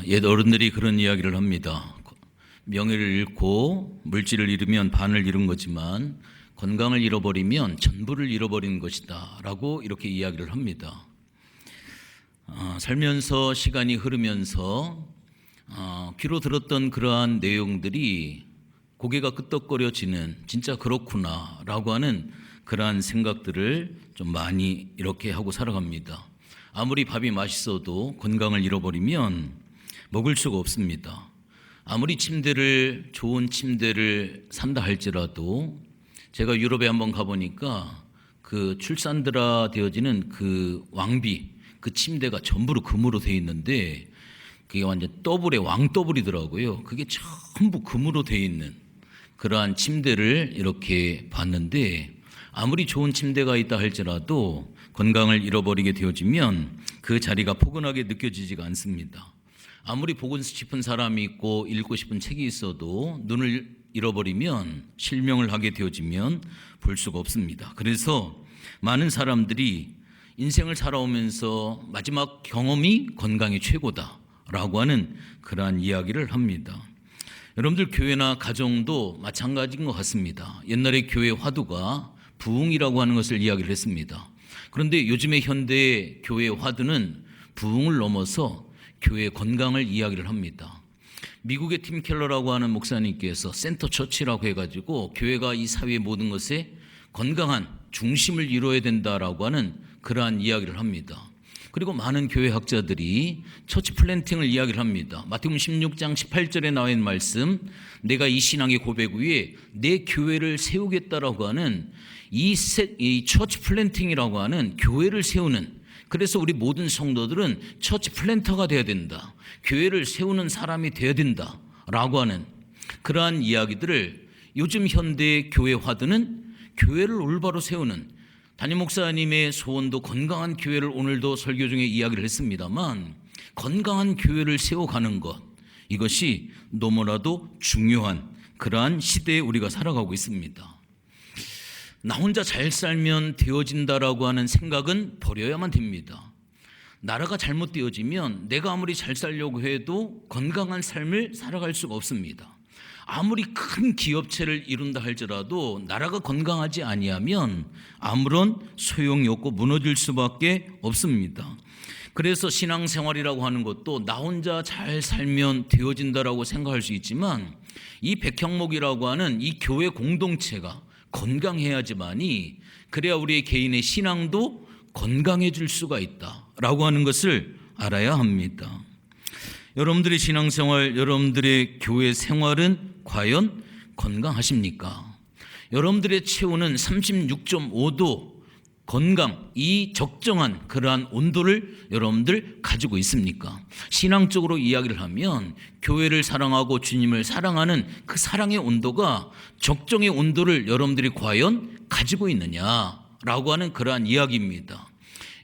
옛 어른들이 그런 이야기를 합니다. 명예를 잃고 물질을 잃으면 반을 잃은 거지만 건강을 잃어버리면 전부를 잃어버리는 것이다 라고 이렇게 이야기를 합니다. 살면서 시간이 흐르면서 귀로 들었던 그러한 내용들이 고개가 끄덕거려지는, 진짜 그렇구나 라고 하는 그러한 생각들을 좀 많이 이렇게 하고 살아갑니다. 아무리 밥이 맛있어도 건강을 잃어버리면 먹을 수가 없습니다. 아무리 좋은 침대를 산다 할지라도, 제가 유럽에 한번 가보니까 그 출산드라 되어지는 그 왕비, 그 침대가 전부로 금으로 되어 있는데 그게 완전 왕더블이더라고요. 그게 전부 금으로 되어 있는 그러한 침대를 이렇게 봤는데, 아무리 좋은 침대가 있다 할지라도 건강을 잃어버리게 되어지면 그 자리가 포근하게 느껴지지가 않습니다. 아무리 보고 싶은 사람이 있고 읽고 싶은 책이 있어도 눈을 잃어버리면, 실명을 하게 되어지면 볼 수가 없습니다. 그래서 많은 사람들이 인생을 살아오면서 마지막 경험이 건강이 최고다라고 하는 그러한 이야기를 합니다. 여러분들 교회나 가정도 마찬가지인 것 같습니다. 옛날에 교회 화두가 부흥이라고 하는 것을 이야기를 했습니다. 그런데 요즘의 현대 교회 화두는 부흥을 넘어서 교회 건강을 이야기를 합니다. 미국의 팀 켈러라고 하는 목사님께서 센터 처치라고 해가지고 교회가 이 사회의 모든 것에 건강한 중심을 이루어야 된다라고 하는 그러한 이야기를 합니다. 그리고 많은 교회 학자들이 처치 플랜팅을 이야기를 합니다. 마태복음 16장 18절에 나와 있는 말씀, 내가 이 신앙의 고백 위에 내 교회를 세우겠다라고 하는 이 처치 플랜팅이라고 하는 교회를 세우는, 그래서 우리 모든 성도들은 처치 플랜터가 되어야 된다, 교회를 세우는 사람이 되어야 된다라고 하는 그러한 이야기들을, 요즘 현대 교회 화두는 교회를 올바로 세우는, 담임 목사님의 소원도 건강한 교회를 오늘도 설교 중에 이야기를 했습니다만, 건강한 교회를 세워가는 것, 이것이 너무나도 중요한 그러한 시대에 우리가 살아가고 있습니다. 나 혼자 잘 살면 되어진다라고 하는 생각은 버려야만 됩니다. 나라가 잘못되어지면 내가 아무리 잘 살려고 해도 건강한 삶을 살아갈 수가 없습니다. 아무리 큰 기업체를 이룬다 할지라도 나라가 건강하지 아니하면 아무런 소용이 없고 무너질 수밖에 없습니다. 그래서 신앙생활이라고 하는 것도 나 혼자 잘 살면 되어진다라고 생각할 수 있지만, 이 백형목이라고 하는 이 교회 공동체가 건강해야지만이, 그래야 우리의 개인의 신앙도 건강해질 수가 있다라고 하는 것을 알아야 합니다. 여러분들의 신앙생활, 여러분들의 교회 생활은 과연 건강하십니까? 여러분들의 체온은 36.5도 건강, 이 적정한 그러한 온도를 여러분들 가지고 있습니까? 신앙적으로 이야기를 하면 교회를 사랑하고 주님을 사랑하는 그 사랑의 온도가, 적정의 온도를 여러분들이 과연 가지고 있느냐라고 하는 그러한 이야기입니다.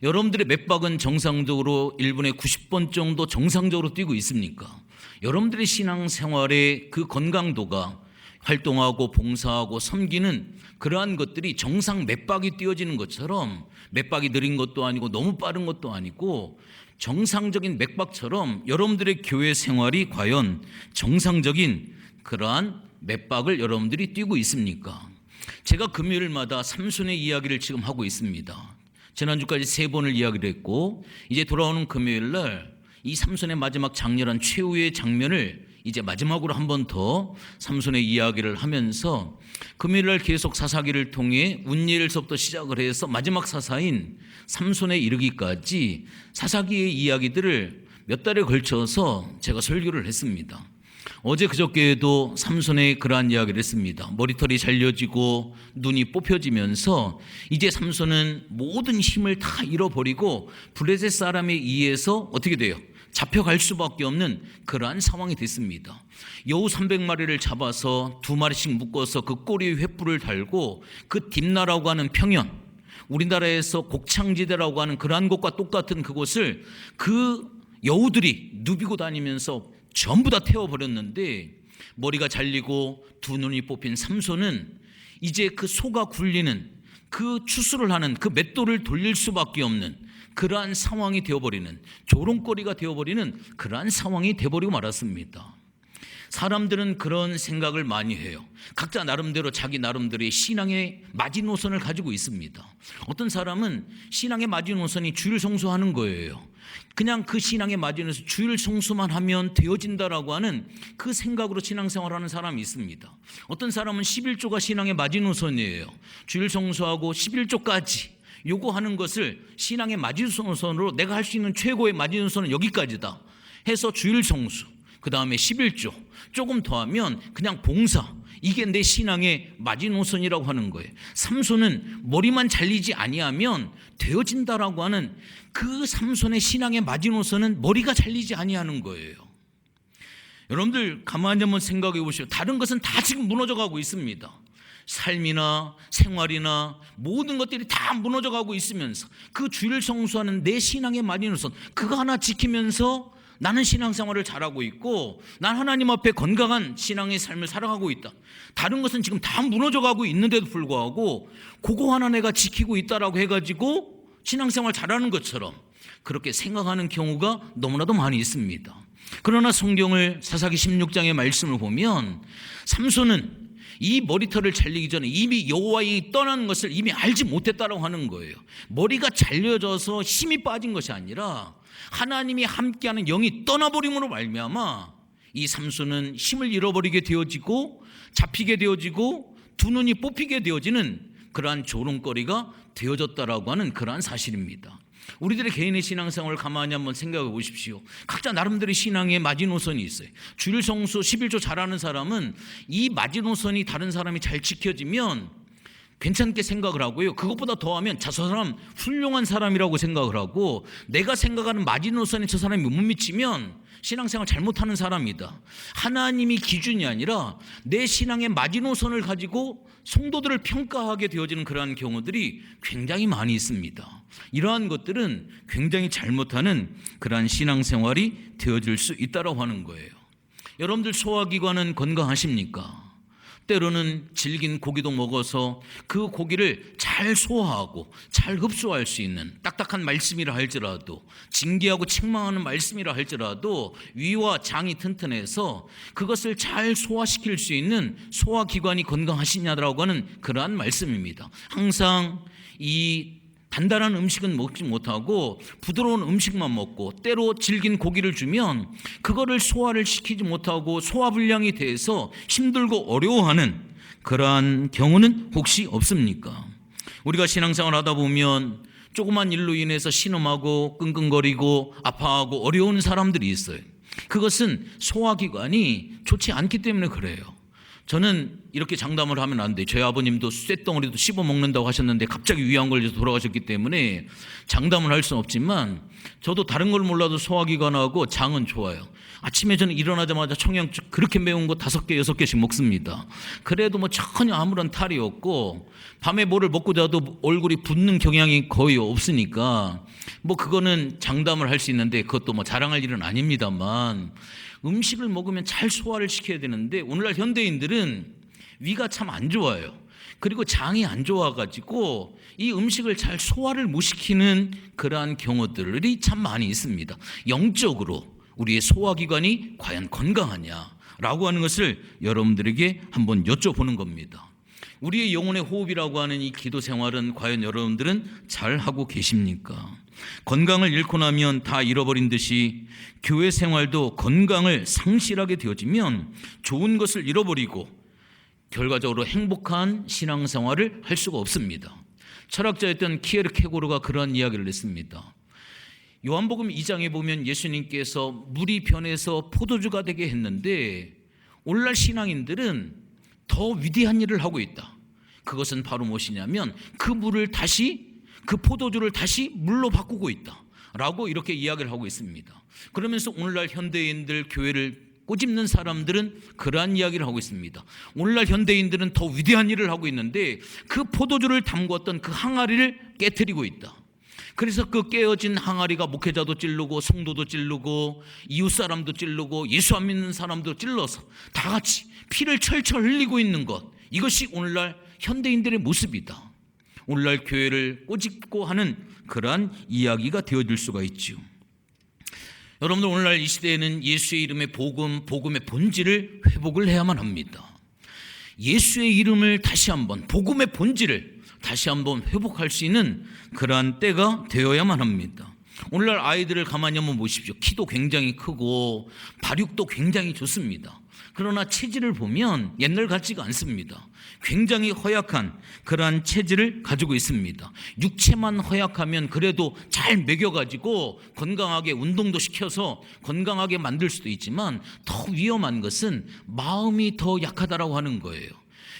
여러분들의 맥박은 정상적으로 1분에 90번 정도 정상적으로 뛰고 있습니까? 여러분들의 신앙생활의 그 건강도가, 활동하고 봉사하고 섬기는 그러한 것들이 정상 맥박이 뛰어지는 것처럼, 맥박이 느린 것도 아니고 너무 빠른 것도 아니고 정상적인 맥박처럼 여러분들의 교회 생활이 과연 정상적인 그러한 맥박을 여러분들이 뛰고 있습니까? 제가 금요일마다 삼손의 이야기를 지금 하고 있습니다. 지난주까지 3번을 이야기를 했고, 이제 돌아오는 금요일 날 이 삼손의 마지막 장렬한 최후의 장면을 이제 마지막으로 한 번 더 삼손의 이야기를 하면서, 금요일 날 계속 사사기를 통해 운니엘서부터 시작을 해서 마지막 사사인 삼손에 이르기까지 사사기의 이야기들을 몇 달에 걸쳐서 제가 설교를 했습니다. 어제 그저께에도 삼손의 그러한 이야기를 했습니다. 머리털이 잘려지고 눈이 뽑혀지면서 이제 삼손은 모든 힘을 다 잃어버리고 블레셋 사람에 의해서 어떻게 돼요? 잡혀갈 수밖에 없는 그러한 상황이 됐습니다. 여우 300마리를 잡아서 2마리씩 묶어서 그 꼬리에 횃불을 달고 그 딥나라고 하는 평연, 우리나라에서 곡창지대라고 하는 그러한 곳과 똑같은 그곳을 그 여우들이 누비고 다니면서 전부 다 태워버렸는데, 머리가 잘리고 2눈이 뽑힌 삼손은 이제 그 소가 굴리는, 그 추수를 하는 그 맷돌을 돌릴 수밖에 없는 그러한 상황이 되어버리는, 조롱거리가 되어버리는 그러한 상황이 되어버리고 말았습니다. 사람들은 그런 생각을 많이 해요. 각자 나름대로 자기 나름대로의 신앙의 마지노선을 가지고 있습니다. 어떤 사람은 신앙의 마지노선이 주일 성수하는 거예요. 그냥 그 신앙의 마지노선, 주일 성수만 하면 되어진다라고 하는 그 생각으로 신앙생활하는 사람이 있습니다. 어떤 사람은 11조가 신앙의 마지노선이에요. 주일 성수하고 11조까지 요구하는 것을 신앙의 마지노선으로, 내가 할 수 있는 최고의 마지노선은 여기까지다 해서 주일 성수, 그 다음에 11조, 조금 더 하면 그냥 봉사, 이게 내 신앙의 마지노선이라고 하는 거예요. 삼손은 머리만 잘리지 아니하면 되어진다라고 하는 그 삼손의 신앙의 마지노선은 머리가 잘리지 아니하는 거예요. 여러분들 가만히 한번 생각해 보시오. 다른 것은 다 지금 무너져가고 있습니다. 삶이나 생활이나 모든 것들이 다 무너져가고 있으면서 그 주일 성수하는 내 신앙의 마지노선, 그거 하나 지키면서 나는 신앙생활을 잘하고 있고 난 하나님 앞에 건강한 신앙의 삶을 살아가고 있다. 다른 것은 지금 다 무너져가고 있는데도 불구하고 그거 하나 내가 지키고 있다라고 해가지고 신앙생활 잘하는 것처럼 그렇게 생각하는 경우가 너무나도 많이 있습니다. 그러나 성경을 사사기 16장의 말씀을 보면 삼손은 이 머리털을 잘리기 전에 이미 여호와의 떠나는 것을 이미 알지 못했다라고 하는 거예요. 머리가 잘려져서 힘이 빠진 것이 아니라 하나님이 함께하는 영이 떠나버림으로 말미암아 이 삼손은 힘을 잃어버리게 되어지고 잡히게 되어지고 두 눈이 뽑히게 되어지는 그러한 조롱거리가 되어졌다라고 하는 그러한 사실입니다. 우리들의 개인의 신앙생활을 가만히 한번 생각해 보십시오. 각자 나름대로의 신앙의 마지노선이 있어요. 주일 성수 11조 잘하는 사람은 이 마지노선이 다른 사람이 잘 지켜지면 괜찮게 생각을 하고요. 그것보다 더하면 저 사람 훌륭한 사람이라고 생각을 하고, 내가 생각하는 마지노선에 저 사람이 못 미치면 신앙생활 잘못하는 사람이다. 하나님이 기준이 아니라 내 신앙의 마지노선을 가지고 성도들을 평가하게 되어지는 그러한 경우들이 굉장히 많이 있습니다. 이러한 것들은 굉장히 잘못하는 그러한 신앙생활이 되어질 수 있다고 하는 거예요. 여러분들 소화기관은 건강하십니까? 때로는 질긴 고기도 먹어서 그 고기를 잘 소화하고 잘 흡수할 수 있는 딱딱한 말씀이라 할지라도, 징계하고 책망하는 말씀이라 할지라도 위와 장이 튼튼해서 그것을 잘 소화시킬 수 있는 소화기관이 건강하시냐라고 하는 그러한 말씀입니다. 항상 이 단단한 음식은 먹지 못하고 부드러운 음식만 먹고 때로 질긴 고기를 주면 그거를 소화를 시키지 못하고 소화불량이 돼서 힘들고 어려워하는 그러한 경우는 혹시 없습니까? 우리가 신앙생활 하다 보면 조그만 일로 인해서 신음하고 끙끙거리고 아파하고 어려운 사람들이 있어요. 그것은 소화기관이 좋지 않기 때문에 그래요. 저는 이렇게 장담을 하면 안 돼요. 저희 아버님도 쇳덩어리도 씹어 먹는다고 하셨는데 갑자기 위암 걸려서 돌아가셨기 때문에 장담을 할 수는 없지만 저도 다른 걸 몰라도 소화기관하고 장은 좋아요. 아침에 저는 일어나자마자 청양죽 그렇게 매운 거 5개, 6개씩 먹습니다. 그래도 뭐 전혀 아무런 탈이 없고 밤에 뭐를 먹고 자도 얼굴이 붓는 경향이 거의 없으니까 뭐 그거는 장담을 할 수 있는데 그것도 뭐 자랑할 일은 아닙니다만, 음식을 먹으면 잘 소화를 시켜야 되는데 오늘날 현대인들은 위가 참 안 좋아요. 그리고 장이 안 좋아가지고 이 음식을 잘 소화를 못 시키는 그러한 경우들이 참 많이 있습니다. 영적으로 우리의 소화기관이 과연 건강하냐라고 하는 것을 여러분들에게 한번 여쭤보는 겁니다. 우리의 영혼의 호흡이라고 하는 이 기도 생활은 과연 여러분들은 잘 하고 계십니까? 건강을 잃고 나면 다 잃어버린 듯이 교회 생활도 건강을 상실하게 되어지면 좋은 것을 잃어버리고 결과적으로 행복한 신앙생활을 할 수가 없습니다. 철학자였던 키에르케고르가 그러한 이야기를 했습니다. 요한복음 2장에 보면 예수님께서 물이 변해서 포도주가 되게 했는데 오늘날 신앙인들은 더 위대한 일을 하고 있다. 그것은 바로 무엇이냐면 그 물을 다시, 그 포도주를 다시 물로 바꾸고 있다 라고 이렇게 이야기를 하고 있습니다. 그러면서 오늘날 현대인들, 교회를 꼬집는 사람들은 그러한 이야기를 하고 있습니다. 오늘날 현대인들은 더 위대한 일을 하고 있는데 그 포도주를 담궜던 그 항아리를 깨트리고 있다. 그래서 그 깨어진 항아리가 목회자도 찌르고 성도도 찌르고 이웃 사람도 찌르고 예수 안 믿는 사람도 찔러서 다 같이 피를 철철 흘리고 있는 것, 이것이 오늘날 현대인들의 모습이다. 오늘날 교회를 꼬집고 하는 그러한 이야기가 되어질 수가 있지요. 여러분들, 오늘날 이 시대에는 예수의 이름의 복음의 본질을 회복을 해야만 합니다. 예수의 이름을 다시 한번, 복음의 본질을 다시 한번 회복할 수 있는 그러한 때가 되어야만 합니다. 오늘날 아이들을 가만히 한번 보십시오. 키도 굉장히 크고 발육도 굉장히 좋습니다. 그러나 체질을 보면 옛날 같지가 않습니다. 굉장히 허약한 그러한 체질을 가지고 있습니다. 육체만 허약하면 그래도 잘 먹여가지고 건강하게 운동도 시켜서 건강하게 만들 수도 있지만 더 위험한 것은 마음이 더 약하다라고 하는 거예요.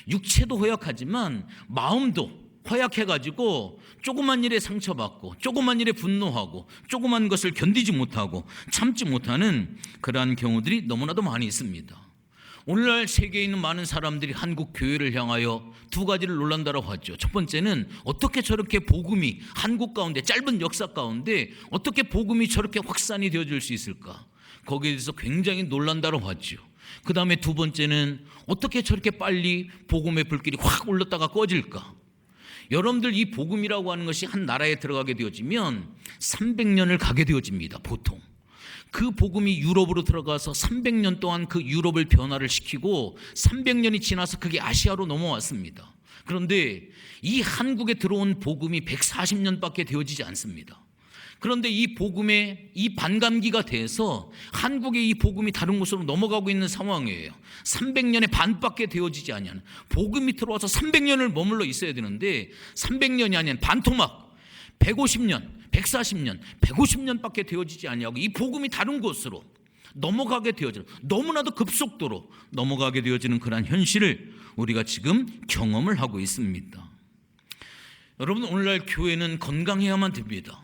육체도 허약하지만 마음도 허약해가지고 조그만 일에 상처받고 조그만 일에 분노하고 조그만 것을 견디지 못하고 참지 못하는 그러한 경우들이 너무나도 많이 있습니다. 오늘날 세계에 있는 많은 사람들이 한국 교회를 향하여 두 가지를 논란다라고 하죠. 첫 번째는 어떻게 저렇게 복음이 한국 가운데, 짧은 역사 가운데 어떻게 복음이 저렇게 확산이 되어질 수 있을까? 거기에 대해서 굉장히 논란다라고 하죠. 그 다음에 두 번째는 어떻게 저렇게 빨리 복음의 불길이 확 올랐다가 꺼질까? 여러분들, 이 복음이라고 하는 것이 한 나라에 들어가게 되어지면 300년을 가게 되어집니다. 보통 그 복음이 유럽으로 들어가서 300년 동안 그 유럽을 변화를 시키고 300년이 지나서 그게 아시아로 넘어왔습니다. 그런데 이 한국에 들어온 복음이 140년밖에 되어지지 않습니다. 그런데 이 복음의 이 반감기가 돼서 한국의 이 복음이 다른 곳으로 넘어가고 있는 상황이에요. 300년의 반밖에 되어지지 않냐는, 복음이 들어와서 300년을 머물러 있어야 되는데 300년이 아닌 반토막 150년, 140년, 150년밖에 되어지지 않냐고 이 복음이 다른 곳으로 넘어가게 되어지는, 너무나도 급속도로 넘어가게 되어지는 그런 현실을 우리가 지금 경험을 하고 있습니다. 여러분, 오늘날 교회는 건강해야만 됩니다.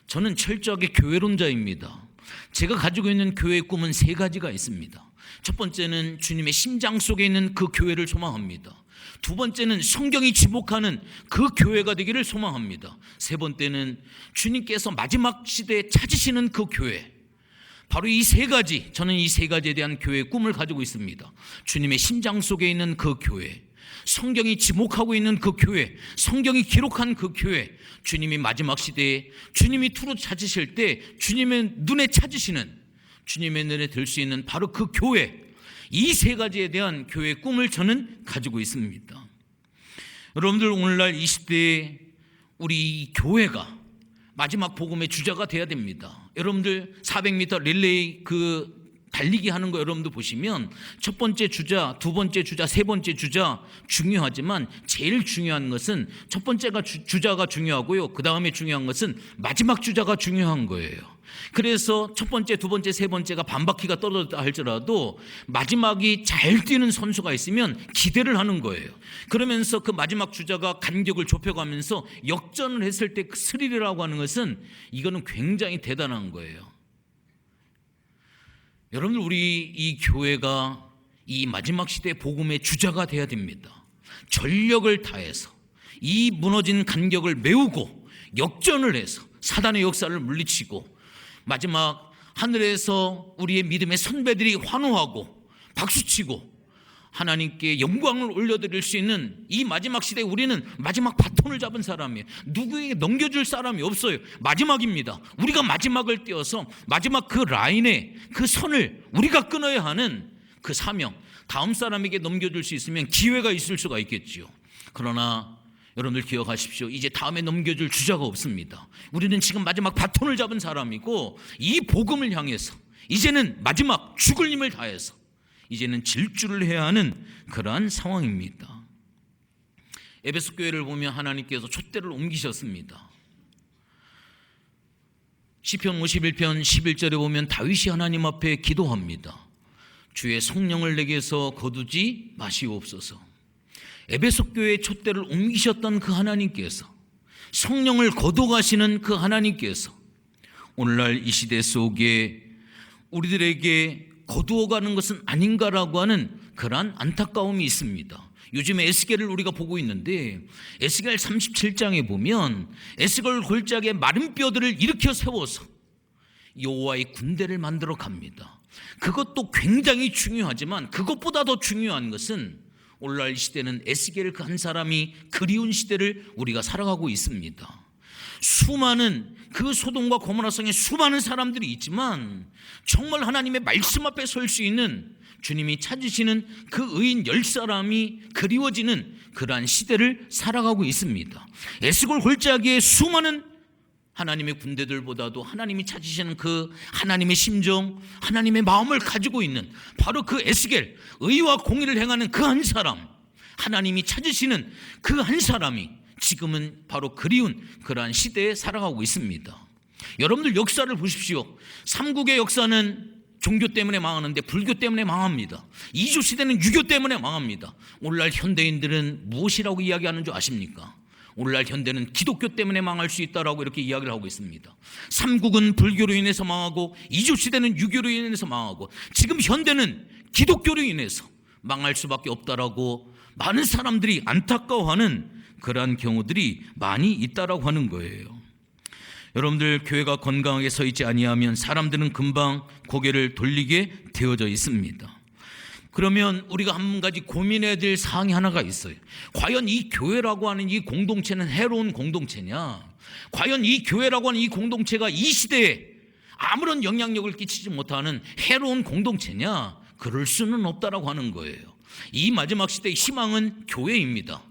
저는 철저하게 교회론자입니다. 제가 가지고 있는 교회의 꿈은 세 가지가 있습니다. 첫 번째는 주님의 심장 속에 있는 그 교회를 소망합니다. 두 번째는 성경이 지목하는 그 교회가 되기를 소망합니다. 세 번째는 주님께서 마지막 시대에 찾으시는 그 교회. 바로 이 세 가지, 저는 이 세 가지에 대한 교회의 꿈을 가지고 있습니다. 주님의 심장 속에 있는 그 교회, 성경이 지목하고 있는 그 교회, 성경이 기록한 그 교회, 주님이 마지막 시대에 주님이 투로 찾으실 때 주님의 눈에 찾으시는, 주님의 눈에 들 수 있는 바로 그 교회, 이 세 가지에 대한 교회의 꿈을 저는 가지고 있습니다. 여러분들, 오늘날 이 시대에 우리 교회가 마지막 복음의 주자가 돼야 됩니다. 여러분들 400m 릴레이 달리기 하는 거 여러분들 보시면 첫 번째 주자, 두 번째 주자, 세 번째 주자 중요하지만 제일 중요한 것은 첫 번째가 주자가 중요하고요. 그 다음에 중요한 것은 마지막 주자가 중요한 거예요. 그래서 첫 번째, 두 번째, 세 번째가 반바퀴가 떨어졌다 할지라도 마지막이 잘 뛰는 선수가 있으면 기대를 하는 거예요. 그러면서 그 마지막 주자가 간격을 좁혀가면서 역전을 했을 때 그 스릴이라고 하는 것은 이거는 굉장히 대단한 거예요. 여러분들, 우리 이 교회가 이 마지막 시대의 복음의 주자가 돼야 됩니다. 전력을 다해서 이 무너진 간격을 메우고 역전을 해서 사단의 역사를 물리치고 마지막 하늘에서 우리의 믿음의 선배들이 환호하고 박수치고 하나님께 영광을 올려드릴 수 있는 이 마지막 시대에 우리는 마지막 바톤을 잡은 사람이에요. 누구에게 넘겨줄 사람이 없어요. 마지막입니다. 우리가 마지막을 띄어서 마지막 그 라인에 그 선을 우리가 끊어야 하는 그 사명, 다음 사람에게 넘겨줄 수 있으면 기회가 있을 수가 있겠지요. 그러나 여러분들 기억하십시오. 이제 다음에 넘겨줄 주자가 없습니다. 우리는 지금 마지막 바톤을 잡은 사람이고 이 복음을 향해서 이제는 마지막 죽을 힘을 다해서 이제는 질주를 해야 하는 그러한 상황입니다. 에베소 교회를 보면 하나님께서 촛대를 옮기셨습니다. 시편 51편 11절에 보면 다윗이 하나님 앞에 기도합니다. 주의 성령을 내게서 거두지 마시옵소서. 에베소 교회의 촛대를 옮기셨던 그 하나님께서, 성령을 거둬가시는 그 하나님께서 오늘날 이 시대 속에 우리들에게 거두어가는 것은 아닌가라고 하는 그러한 안타까움이 있습니다. 요즘에 에스겔을 우리가 보고 있는데 에스겔 37장에 보면 에스겔 골짜기에 마른 뼈들을 일으켜 세워서 여호와의 군대를 만들어 갑니다. 그것도 굉장히 중요하지만 그것보다 더 중요한 것은 오늘날 이 시대는 에스겔 그 한 사람이 그리운 시대를 우리가 살아가고 있습니다. 수많은 그 소돔과 고모라 성에 수많은 사람들이 있지만 정말 하나님의 말씀 앞에 설 수 있는 주님이 찾으시는 그 의인 10사람이 그리워지는 그러한 시대를 살아가고 있습니다. 에스겔 골짜기에 수많은 하나님의 군대들보다도 하나님이 찾으시는 그 하나님의 심정, 하나님의 마음을 가지고 있는 바로 그 에스겔, 의와 공의를 행하는 그 한 사람, 하나님이 찾으시는 그 한 사람이 지금은 바로 그리운 그러한 시대에 살아가고 있습니다. 여러분들 역사를 보십시오. 삼국의 역사는 종교 때문에 망하는데 불교 때문에 망합니다. 이조 시대는 유교 때문에 망합니다. 오늘날 현대인들은 무엇이라고 이야기하는 줄 아십니까? 오늘날 현대는 기독교 때문에 망할 수 있다라고 이렇게 이야기를 하고 있습니다. 삼국은 불교로 인해서 망하고 이조 시대는 유교로 인해서 망하고 지금 현대는 기독교로 인해서 망할 수밖에 없다라고 많은 사람들이 안타까워하는 그러한 경우들이 많이 있다라고 하는 거예요. 여러분들, 교회가 건강하게 서 있지 아니하면 사람들은 금방 고개를 돌리게 되어져 있습니다. 그러면 우리가 한 가지 고민해야 될 사항이 하나가 있어요. 과연 이 교회라고 하는 이 공동체는 해로운 공동체냐? 과연 이 교회라고 하는 이 공동체가 이 시대에 아무런 영향력을 끼치지 못하는 해로운 공동체냐? 그럴 수는 없다라고 하는 거예요. 이 마지막 시대의 희망은 교회입니다.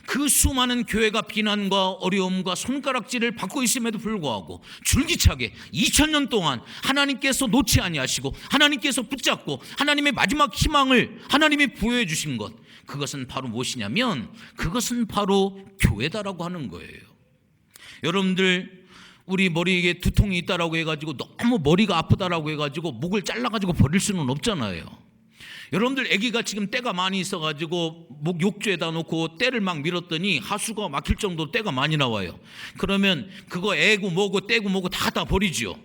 그 수많은 교회가 비난과 어려움과 손가락질을 받고 있음에도 불구하고 줄기차게 2000년 동안 하나님께서 놓지 아니하시고 하나님께서 붙잡고 하나님의 마지막 희망을 하나님이 부여해 주신 것, 그것은 바로 무엇이냐면 그것은 바로 교회다라고 하는 거예요. 여러분들, 우리 머리에 두통이 있다라고 해가지고 너무 머리가 아프다라고 해가지고 목을 잘라가지고 버릴 수는 없잖아요. 여러분들, 아기가 지금 때가 많이 있어가지고 목 욕조에다 놓고 때를 막 밀었더니 하수가 막힐 정도로 때가 많이 나와요. 그러면 그거 애고 뭐고 떼고 뭐고 다 갖다 버리죠.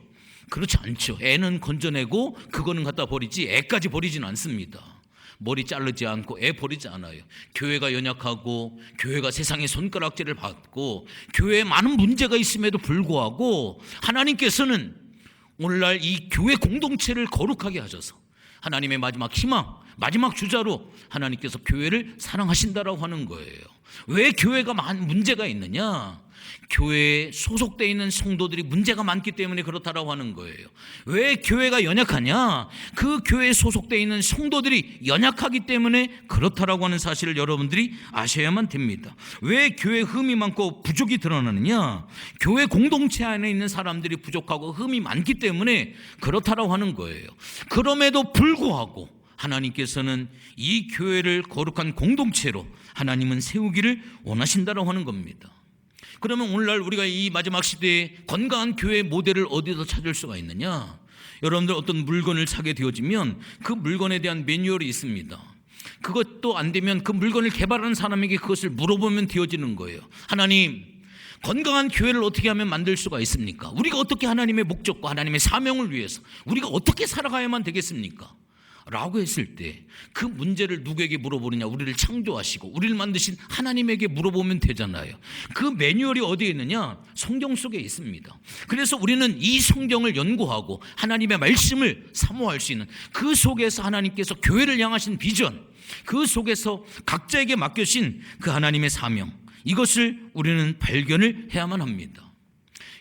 그렇지 않죠. 애는 건져내고 그거는 갖다 버리지 애까지 버리지는 않습니다. 머리 자르지 않고 애 버리지 않아요. 교회가 연약하고 교회가 세상의 손가락질을 받고 교회에 많은 문제가 있음에도 불구하고 하나님께서는 오늘날 이 교회 공동체를 거룩하게 하셔서 하나님의 마지막 희망, 마지막 주자로 하나님께서 교회를 사랑하신다라고 하는 거예요. 왜 교회가 문제가 있느냐? 교회에 소속되어 있는 성도들이 문제가 많기 때문에 그렇다라고 하는 거예요. 왜 교회가 연약하냐? 그 교회에 소속되어 있는 성도들이 연약하기 때문에 그렇다라고 하는 사실을 여러분들이 아셔야만 됩니다. 왜 교회에 흠이 많고 부족이 드러나느냐? 교회 공동체 안에 있는 사람들이 부족하고 흠이 많기 때문에 그렇다라고 하는 거예요. 그럼에도 불구하고 하나님께서는 이 교회를 거룩한 공동체로 하나님은 세우기를 원하신다라고 하는 겁니다. 그러면 오늘날 우리가 이 마지막 시대에 건강한 교회 모델을 어디서 찾을 수가 있느냐? 여러분들, 어떤 물건을 사게 되어지면 그 물건에 대한 매뉴얼이 있습니다. 그것도 안 되면 그 물건을 개발하는 사람에게 그것을 물어보면 되어지는 거예요. 하나님, 건강한 교회를 어떻게 하면 만들 수가 있습니까? 우리가 어떻게 하나님의 목적과 하나님의 사명을 위해서 우리가 어떻게 살아가야만 되겠습니까? 라고 했을 때 그 문제를 누구에게 물어보느냐? 우리를 창조하시고 우리를 만드신 하나님에게 물어보면 되잖아요. 그 매뉴얼이 어디에 있느냐? 성경 속에 있습니다. 그래서 우리는 이 성경을 연구하고 하나님의 말씀을 사모할 수 있는, 그 속에서 하나님께서 교회를 향하신 비전, 그 속에서 각자에게 맡겨진 그 하나님의 사명, 이것을 우리는 발견을 해야만 합니다.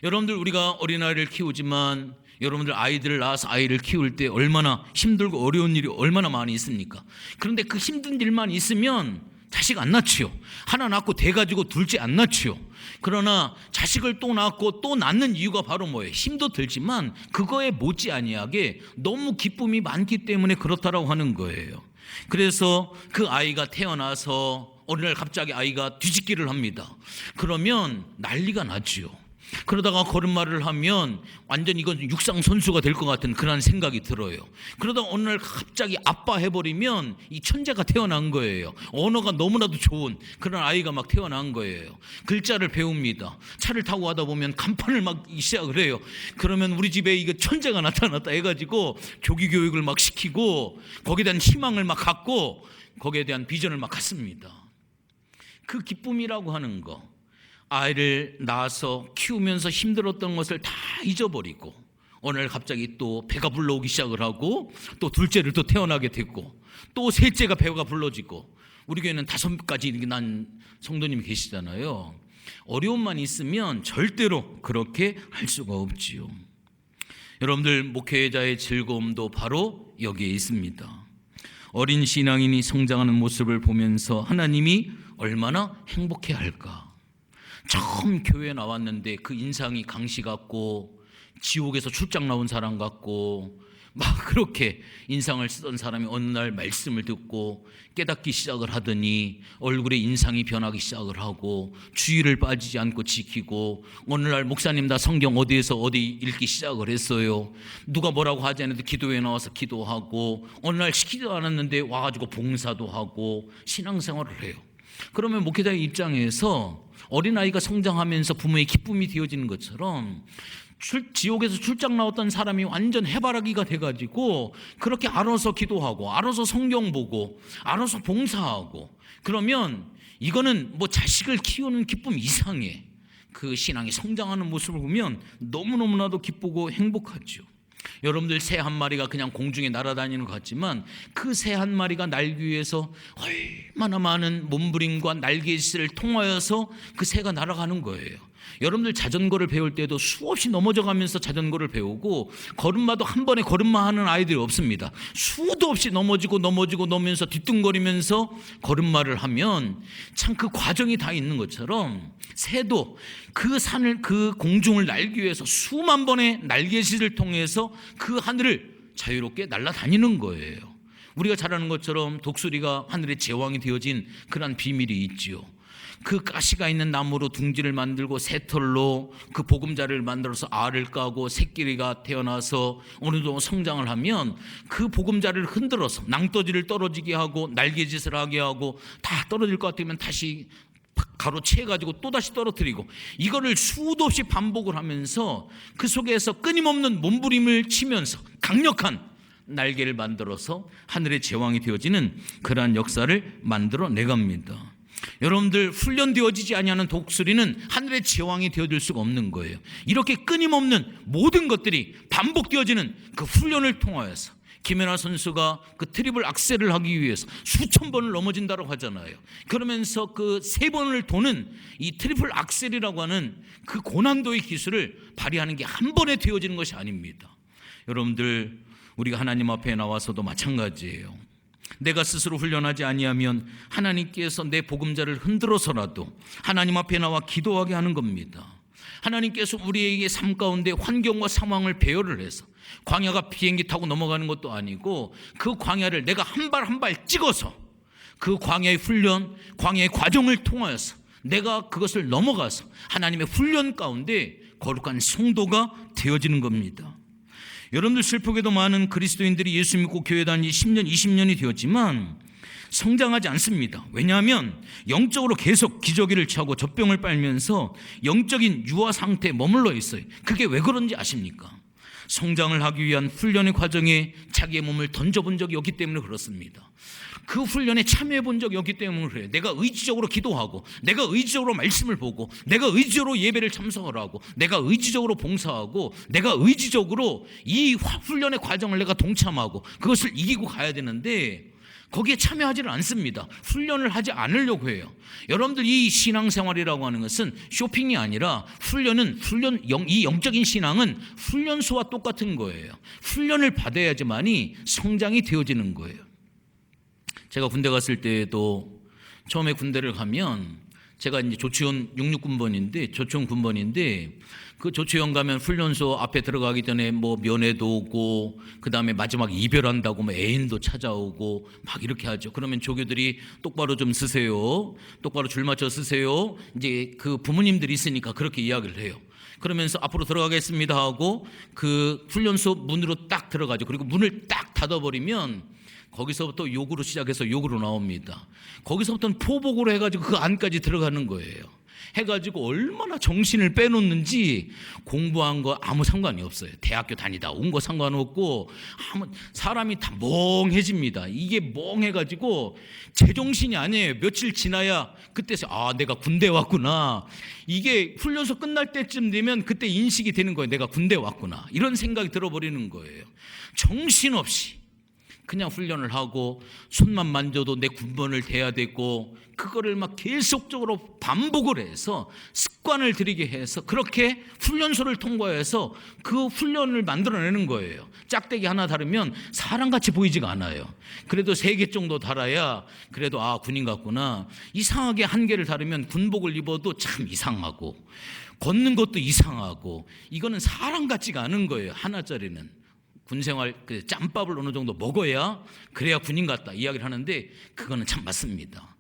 여러분들, 우리가 어린아이를 키우지만 여러분들 아이들을 낳아서 아이를 키울 때 얼마나 힘들고 어려운 일이 얼마나 많이 있습니까? 그런데 그 힘든 일만 있으면 자식 안 낳지요. 하나 낳고 돼가지고 둘째 안 낳지요. 그러나 자식을 또 낳고 또 낳는 이유가 바로 뭐예요? 힘도 들지만 그거에 못지 아니하게 너무 기쁨이 많기 때문에 그렇다라고 하는 거예요. 그래서 그 아이가 태어나서 어느 날 갑자기 아이가 뒤집기를 합니다. 그러면 난리가 나지요. 그러다가 걸음마를 하면 완전 이건 육상 선수가 될 것 같은 그런 생각이 들어요. 그러다가 어느 날 갑자기 아빠 해버리면 이 천재가 태어난 거예요. 언어가 너무나도 좋은 그런 아이가 막 태어난 거예요. 글자를 배웁니다. 차를 타고 가다 보면 간판을 막 시작을 해요. 그러면 우리 집에 이거 천재가 나타났다 해가지고 조기 교육을 막 시키고 거기에 대한 희망을 막 갖고 거기에 대한 비전을 막 갖습니다. 그 기쁨이라고 하는 거, 아이를 낳아서 키우면서 힘들었던 것을 다 잊어버리고 어느 날 갑자기 또 배가 불러오기 시작을 하고 또 둘째를 또 태어나게 됐고 또 셋째가 배가 불러지고 우리 교회는 5가지 난 성도님이 계시잖아요. 어려움만 있으면 절대로 그렇게 할 수가 없지요. 여러분들, 목회자의 즐거움도 바로 여기에 있습니다. 어린 신앙인이 성장하는 모습을 보면서 하나님이 얼마나 행복해할까. 처음 교회에 나왔는데 그 인상이 강시 같고 지옥에서 출장 나온 사람 같고 막 그렇게 인상을 쓰던 사람이 어느 날 말씀을 듣고 깨닫기 시작을 하더니 얼굴에 인상이 변하기 시작을 하고 주의를 빠지지 않고 지키고 어느 날 목사님 나 성경 어디에서 어디 읽기 시작을 했어요. 누가 뭐라고 하지 않아도 기도에 나와서 기도하고 어느 날 시키지도 않았는데 와가지고 봉사도 하고 신앙생활을 해요. 그러면 목회자의 입장에서 어린아이가 성장하면서 부모의 기쁨이 되어지는 것처럼 지옥에서 출장 나왔던 사람이 완전 해바라기가 돼가지고 그렇게 알아서 기도하고 알아서 성경 보고 알아서 봉사하고 그러면 이거는 뭐 자식을 키우는 기쁨 이상의 그 신앙이 성장하는 모습을 보면 너무너무나도 기쁘고 행복하죠. 여러분들 새 한 마리가 그냥 공중에 날아다니는 것 같지만 그 새 한 마리가 날기 위해서 얼마나 많은 몸부림과 날갯짓을 통하여서 그 새가 날아가는 거예요. 여러분들 자전거를 배울 때도 수없이 넘어져가면서 자전거를 배우고 걸음마도 한 번에 걸음마하는 아이들이 없습니다. 수도 없이 넘어지면서 뒤뚱거리면서 걸음마를 하면 참 그 과정이 다 있는 것처럼 새도 그 산을 그 공중을 날기 위해서 수만 번의 날갯짓을 통해서 그 하늘을 자유롭게 날아다니는 거예요. 우리가 잘 아는 것처럼 독수리가 하늘의 제왕이 되어진 그런 비밀이 있지요. 그 가시가 있는 나무로 둥지를 만들고 새털로 그 보금자리를 만들어서 알을 까고 새끼리가 태어나서 어느 정도 성장을 하면 그 보금자리를 흔들어서 낭떠지를 떨어지게 하고 날개짓을 하게 하고 다 떨어질 것 같으면 다시 가로채가지고 또다시 떨어뜨리고 이거를 수도 없이 반복을 하면서 그 속에서 끊임없는 몸부림을 치면서 강력한 날개를 만들어서 하늘의 제왕이 되어지는 그러한 역사를 만들어 내갑니다. 여러분들, 훈련되어지지 아니하는 독수리는 하늘의 제왕이 되어줄 수가 없는 거예요. 이렇게 끊임없는 모든 것들이 반복되어지는 그 훈련을 통하여서 김연아 선수가 그 트리플 악셀을 하기 위해서 수천 번을 넘어진다고 하잖아요. 그러면서 그 3번을 도는 이 트리플 악셀이라고 하는 그 고난도의 기술을 발휘하는 게 한 번에 되어지는 것이 아닙니다. 여러분들, 우리가 하나님 앞에 나와서도 마찬가지예요. 내가 스스로 훈련하지 아니하면 하나님께서 내 보금자를 흔들어서라도 하나님 앞에 나와 기도하게 하는 겁니다. 하나님께서 우리에게 삶 가운데 환경과 상황을 배열을 해서 광야가 비행기 타고 넘어가는 것도 아니고 그 광야를 내가 한 발 한 발 찍어서 그 광야의 훈련, 광야의 과정을 통하여서 내가 그것을 넘어가서 하나님의 훈련 가운데 거룩한 성도가 되어지는 겁니다. 여러분들, 슬프게도 많은 그리스도인들이 예수 믿고 교회 다니 10년, 20년이 되었지만 성장하지 않습니다. 왜냐하면 영적으로 계속 기저귀를 차고 젖병을 빨면서 영적인 유아 상태에 머물러 있어요. 그게 왜 그런지 아십니까? 성장을 하기 위한 훈련의 과정에 자기의 몸을 던져본 적이 없기 때문에 그렇습니다. 그 훈련에 참여해 본 적이 없기 때문에 그래요. 내가 의지적으로 기도하고 내가 의지적으로 말씀을 보고 내가 의지적으로 예배를 참석을 하고 내가 의지적으로 봉사하고 내가 의지적으로 이 훈련의 과정을 내가 동참하고 그것을 이기고 가야 되는데 거기에 참여하지는 않습니다. 훈련을 하지 않으려고 해요. 여러분들, 이 신앙생활이라고 하는 것은 쇼핑이 아니라 이 영적인 신앙은 훈련소와 똑같은 거예요. 훈련을 받아야지만이 성장이 되어지는 거예요. 제가 군대 갔을 때도 처음에 군대를 가면 제가 이제 조치원 66군번인데 군번인데 그 조치원 가면 훈련소 앞에 들어가기 전에 뭐 면회도 오고 그 다음에 마지막 이별한다고 뭐 애인도 찾아오고 막 이렇게 하죠. 그러면 조교들이 똑바로 좀 쓰세요. 똑바로 줄 맞춰 쓰세요. 이제 그 부모님들이 있으니까 그렇게 이야기를 해요. 그러면서 앞으로 들어가겠습니다 하고 그 훈련소 문으로 딱 들어가죠. 그리고 문을 딱 닫아버리면 거기서부터 욕으로 시작해서 욕으로 나옵니다. 거기서부터는 포복으로 해가지고 그 안까지 들어가는 거예요. 해가지고 얼마나 정신을 빼놓는지 공부한 거 아무 상관이 없어요. 대학교 다니다 온 거 상관없고 사람이 다 멍해집니다. 이게 멍해가지고 제정신이 아니에요. 며칠 지나야 그때서 내가 군대 왔구나. 이게 훈련소 끝날 때쯤 되면 그때 인식이 되는 거예요. 내가 군대 왔구나. 이런 생각이 들어버리는 거예요. 정신없이 그냥 훈련을 하고 손만 만져도 내 군번을 대야 되고 그거를 막 계속적으로 반복을 해서 습관을 들이게 해서 그렇게 훈련소를 통과해서 그 훈련을 만들어내는 거예요. 짝대기 하나 다르면 사람같이 보이지가 않아요. 그래도 3개 정도 달아야 그래도 군인 같구나. 이상하게 1개를 다르면 군복을 입어도 참 이상하고 걷는 것도 이상하고 이거는 사람 같지가 않은 거예요. 하나짜리는 군생활 짬밥을 어느 정도 먹어야 그래야 군인 같다 이야기를 하는데 그거는 참 맞습니다.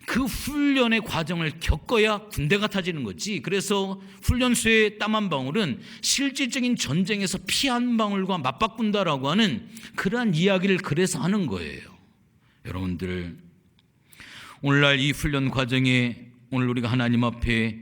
그 훈련의 과정을 겪어야 군대 같아지는 거지. 그래서 훈련소의 땀 한 방울은 실질적인 전쟁에서 피 한 방울과 맞바꾼다라고 하는 그러한 이야기를 그래서 하는 거예요. 여러분들, 오늘날 이 훈련 과정에 오늘 우리가 하나님 앞에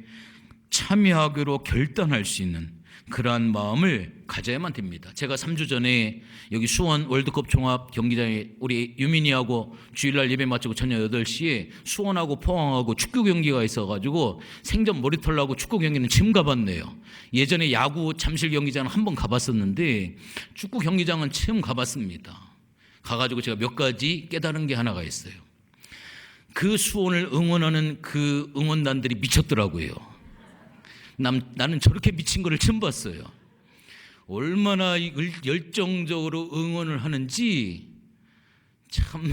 참여하기로 결단할 수 있는 그러한 마음을 가져야만 됩니다. 제가 3주 전에 여기 수원 월드컵 종합 경기장에 우리 유민이하고 주일날 예배 마치고 저녁 8시에 수원하고 포항하고 축구 경기가 있어가지고 생전 머리털나고 축구 경기는 처음 가봤네요. 예전에 야구 잠실 경기장은 한번 가봤었는데 축구 경기장은 처음 가봤습니다. 가가지고 제가 몇 가지 깨달은 게 하나가 있어요. 그 수원을 응원하는 그 응원단들이 미쳤더라고요. 나는 저렇게 미친 거를 처음 봤어요. 얼마나 열정적으로 응원을 하는지 참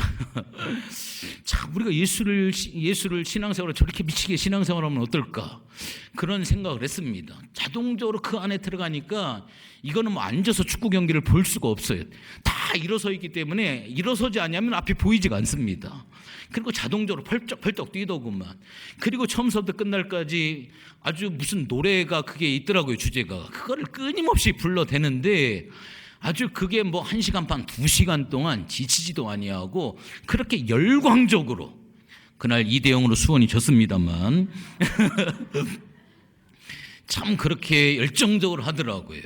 우리가 예수를 신앙생활로 저렇게 미치게 신앙생활하면 어떨까 그런 생각을 했습니다. 자동적으로 그 안에 들어가니까 이거는 뭐 앉아서 축구 경기를 볼 수가 없어요. 다 일어서 있기 때문에 일어서지 않으면 앞이 보이지가 않습니다. 그리고 자동적으로 펄쩍펄쩍 뛰더구만. 그리고 처음부터 끝날까지 아주 무슨 노래가 그게 있더라고요. 주제가 그거를 끊임없이 불러대는데 아주 그게 뭐 1시간 반 2시간 동안 지치지도 아니하고 그렇게 열광적으로 그날 2대0으로 수원이 졌습니다만 참 그렇게 열정적으로 하더라고요.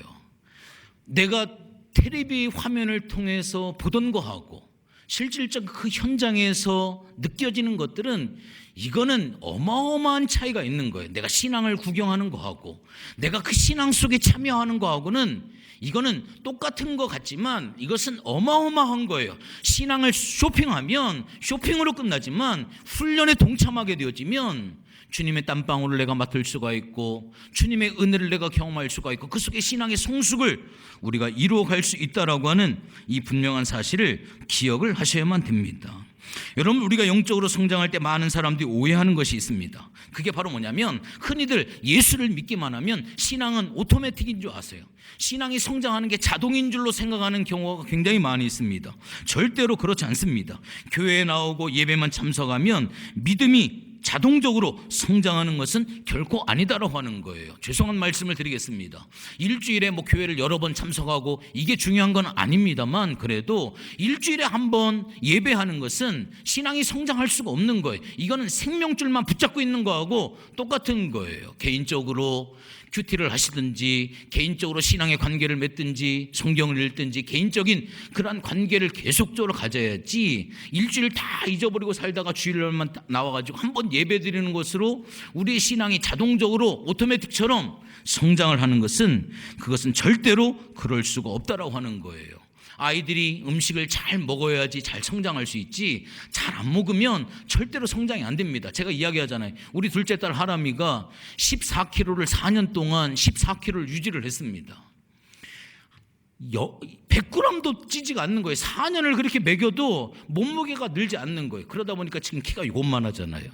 내가 텔레비 화면을 통해서 보던 거하고 실질적 그 현장에서 느껴지는 것들은 이거는 어마어마한 차이가 있는 거예요. 내가 신앙을 구경하는 거하고 내가 그 신앙 속에 참여하는 거하고는 이거는 똑같은 것 같지만 이것은 어마어마한 거예요. 신앙을 쇼핑하면 쇼핑으로 끝나지만 훈련에 동참하게 되어지면 주님의 땀방울을 내가 맡을 수가 있고 주님의 은혜를 내가 경험할 수가 있고 그 속에 신앙의 성숙을 우리가 이루어갈 수 있다라고 하는 이 분명한 사실을 기억을 하셔야만 됩니다. 여러분, 우리가 영적으로 성장할 때 많은 사람들이 오해하는 것이 있습니다. 그게 바로 뭐냐면 흔히들 예수를 믿기만 하면 신앙은 오토매틱인 줄 아세요. 신앙이 성장하는 게 자동인 줄로 생각하는 경우가 굉장히 많이 있습니다. 절대로 그렇지 않습니다. 교회에 나오고 예배만 참석하면 믿음이 자동적으로 성장하는 것은 결코 아니다라고 하는 거예요. 죄송한 말씀을 드리겠습니다. 일주일에 뭐 교회를 여러 번 참석하고 이게 중요한 건 아닙니다만 그래도 일주일에 한 번 예배하는 것은 신앙이 성장할 수가 없는 거예요. 이거는 생명줄만 붙잡고 있는 거하고 똑같은 거예요. 개인적으로 큐티를 하시든지 개인적으로 신앙의 관계를 맺든지 성경을 읽든지 개인적인 그러한 관계를 계속적으로 가져야지 일주일 다 잊어버리고 살다가 주일날만 나와가지고 한번 예배 드리는 것으로 우리의 신앙이 자동적으로 오토매틱처럼 성장을 하는 것은 그것은 절대로 그럴 수가 없다라고 하는 거예요. 아이들이 음식을 잘 먹어야지 잘 성장할 수 있지 잘 안 먹으면 절대로 성장이 안 됩니다. 제가 이야기하잖아요. 우리 둘째 딸 하람이가 14kg를 4년 동안 14kg를 유지를 했습니다. 100g도 찌지가 않는 거예요. 4년을 그렇게 먹여도 몸무게가 늘지 않는 거예요. 그러다 보니까 지금 키가 이것만 하잖아요.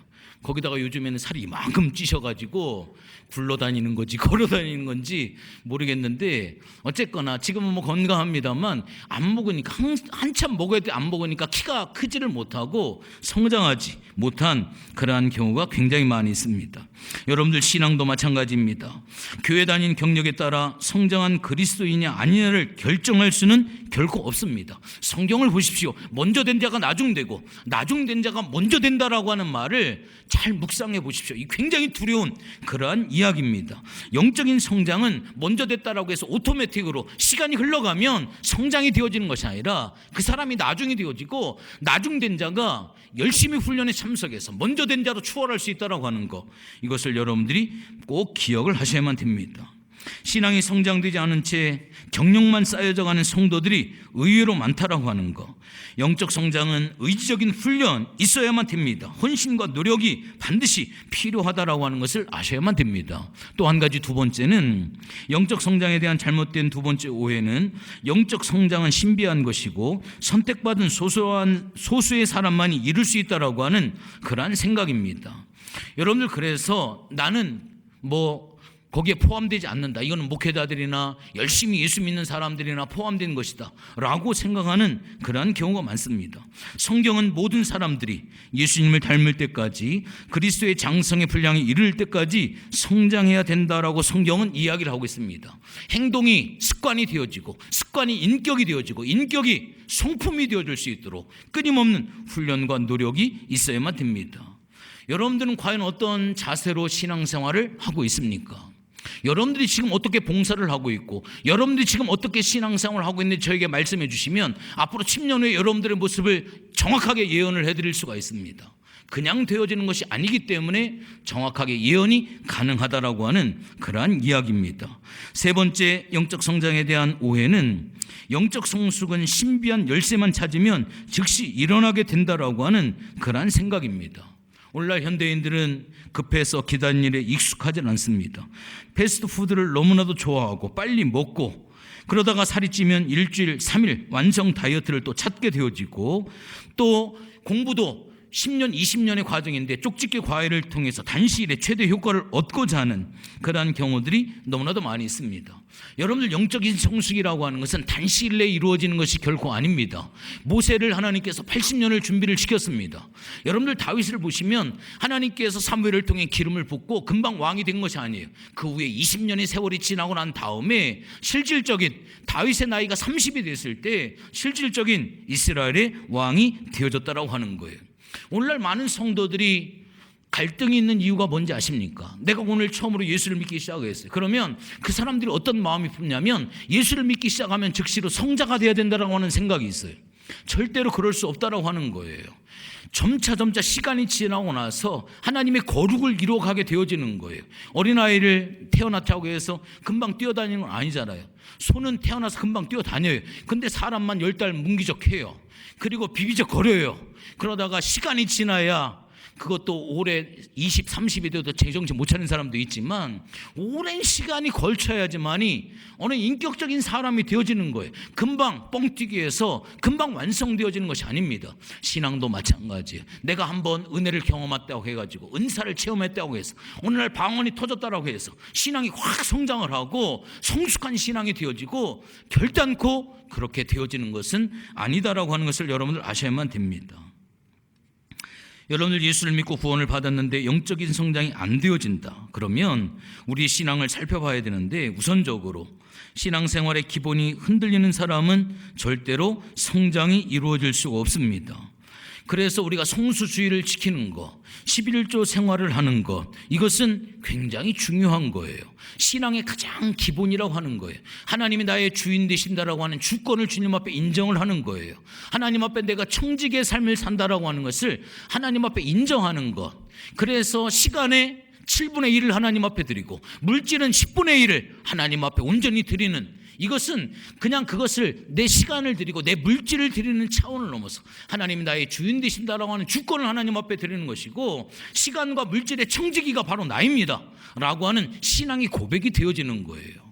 거기다가 요즘에는 살이 이만큼 찌셔가지고 굴러다니는 건지 걸어다니는 건지 모르겠는데 어쨌거나 지금은 뭐 건강합니다만 안 먹으니까 한참 먹어야 돼. 안 먹으니까 키가 크지를 못하고 성장하지 못한 그러한 경우가 굉장히 많이 있습니다. 여러분들 신앙도 마찬가지입니다. 교회 다닌 경력에 따라 성장한 그리스도인이냐 아니냐를 결정할 수는 결코 없습니다. 성경을 보십시오. 먼저 된 자가 나중되고 나중된 자가 먼저 된다라고 하는 말을 잘 묵상해 보십시오. 이 굉장히 두려운 그러한 이야기입니다. 영적인 성장은 먼저 됐다라고 해서 오토매틱으로 시간이 흘러가면 성장이 되어지는 것이 아니라 그 사람이 나중이 되어지고 나중된 자가 열심히 훈련에 참석해서 먼저 된 자로 추월할 수 있다라고 하는 것, 이것을 여러분들이 꼭 기억을 하셔야만 됩니다. 신앙이 성장되지 않은 채 경력만 쌓여져 가는 성도들이 의외로 많다라고 하는 거. 영적 성장은 의지적인 훈련 있어야만 됩니다. 헌신과 노력이 반드시 필요하다라고 하는 것을 아셔야만 됩니다. 또 한 가지, 두 번째는 영적 성장에 대한 잘못된 두 번째 오해는 영적 성장은 신비한 것이고 선택받은 소수의 사람만이 이룰 수 있다라고 하는 그러한 생각입니다. 여러분들, 그래서 나는 거기에 포함되지 않는다, 이거는 목회자들이나 열심히 예수 믿는 사람들이나 포함된 것이다 라고 생각하는 그러한 경우가 많습니다. 성경은 모든 사람들이 예수님을 닮을 때까지, 그리스도의 장성의 분량에 이를 때까지 성장해야 된다라고 성경은 이야기를 하고 있습니다. 행동이 습관이 되어지고, 습관이 인격이 되어지고, 인격이 성품이 되어질 수 있도록 끊임없는 훈련과 노력이 있어야만 됩니다. 여러분들은 과연 어떤 자세로 신앙생활을 하고 있습니까? 여러분들이 지금 어떻게 봉사를 하고 있고, 여러분들이 지금 어떻게 신앙생활을 하고 있는지 저에게 말씀해 주시면 앞으로 10년 후에 여러분들의 모습을 정확하게 예언을 해드릴 수가 있습니다. 그냥 되어지는 것이 아니기 때문에 정확하게 예언이 가능하다라고 하는 그러한 이야기입니다. 세 번째 영적 성장에 대한 오해는 영적 성숙은 신비한 열쇠만 찾으면 즉시 일어나게 된다라고 하는 그러한 생각입니다. 오늘날 현대인들은 급해서 기다리는 일에 익숙하지 않습니다. 패스트푸드를 너무나도 좋아하고 빨리 먹고, 그러다가 살이 찌면 일주일 3일 완성 다이어트를 또 찾게 되어지고, 또 공부도 10년 20년의 과정인데 쪽집게 과외를 통해서 단시일에 최대 효과를 얻고자 하는 그러한 경우들이 너무나도 많이 있습니다. 여러분들, 영적인 성숙이라고 하는 것은 단시일 내에 이루어지는 것이 결코 아닙니다. 모세를 하나님께서 80년을 준비를 시켰습니다. 여러분들, 다윗을 보시면 하나님께서 사무엘을 통해 기름을 붓고 금방 왕이 된 것이 아니에요. 그 후에 20년의 세월이 지나고 난 다음에 실질적인, 다윗의 나이가 30이 됐을 때 실질적인 이스라엘의 왕이 되어졌다라고 하는 거예요. 오늘날 많은 성도들이 갈등이 있는 이유가 뭔지 아십니까? 내가 오늘 처음으로 예수를 믿기 시작했어요. 그러면 그 사람들이 어떤 마음이 품냐면, 예수를 믿기 시작하면 즉시로 성자가 돼야 된다고 하는 생각이 있어요. 절대로 그럴 수 없다라고 하는 거예요. 점차 시간이 지나고 나서 하나님의 거룩을 이루어가게 되어지는 거예요. 어린아이를 태어났다고 해서 금방 뛰어다니는 건 아니잖아요. 소는 태어나서 금방 뛰어다녀요. 근데 사람만 10달 문기적해요. 그리고 비비적거려요. 그러다가 시간이 지나야, 그것도 올해 20, 30이 돼도 제정신 못 차리는 사람도 있지만 오랜 시간이 걸쳐야지만이 어느 인격적인 사람이 되어지는 거예요. 금방 뻥튀기 해서 금방 완성되어지는 것이 아닙니다. 신앙도 마찬가지예요. 내가 한번 은혜를 경험했다고 해가지고, 은사를 체험했다고 해서 오늘날 방언이 터졌다고 해서 신앙이 확 성장을 하고 성숙한 신앙이 되어지고, 결단코 그렇게 되어지는 것은 아니다라고 하는 것을 여러분들 아셔야만 됩니다. 여러분들, 예수를 믿고 구원을 받았는데 영적인 성장이 안 되어진다, 그러면 우리 신앙을 살펴봐야 되는데, 우선적으로 신앙생활의 기본이 흔들리는 사람은 절대로 성장이 이루어질 수가 없습니다. 그래서 우리가 성수주의를 지키는 것, 11조 생활을 하는 것, 이것은 굉장히 중요한 거예요. 신앙의 가장 기본이라고 하는 거예요. 하나님이 나의 주인 되신다라고 하는 주권을 주님 앞에 인정을 하는 거예요. 하나님 앞에 내가 청지기의 삶을 산다라고 하는 것을 하나님 앞에 인정하는 것. 그래서 시간의 7분의 1을 하나님 앞에 드리고, 물질은 10분의 1을 하나님 앞에 온전히 드리는, 이것은 그냥 그것을 내 시간을 드리고 내 물질을 드리는 차원을 넘어서 하나님이 나의 주인 되신다라고 하는 주권을 하나님 앞에 드리는 것이고, 시간과 물질의 청지기가 바로 나입니다 라고 하는 신앙이 고백이 되어지는 거예요.